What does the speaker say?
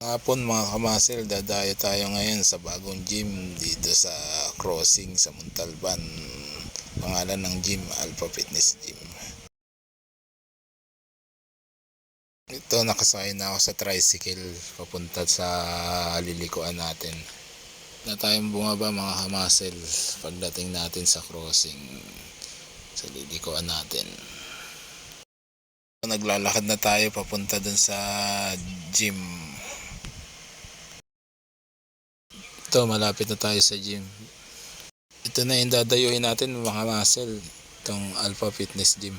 Hapon mga kamasel, dadayo tayo ngayon sa bagong gym dito sa crossing sa Montalban. Pangalan ng gym, Alpha Fitness Gym. Ito, nakasakay na ako sa tricycle papunta sa lilikuan natin. Na tayong bumaba mga kamasel pagdating natin sa crossing sa lilikuan natin. Naglalakad na tayo papunta dun sa gym. Ito, malapit na tayo sa gym. Ito na yung dadayuin natin mga muscle, itong Alpha Fitness Gym.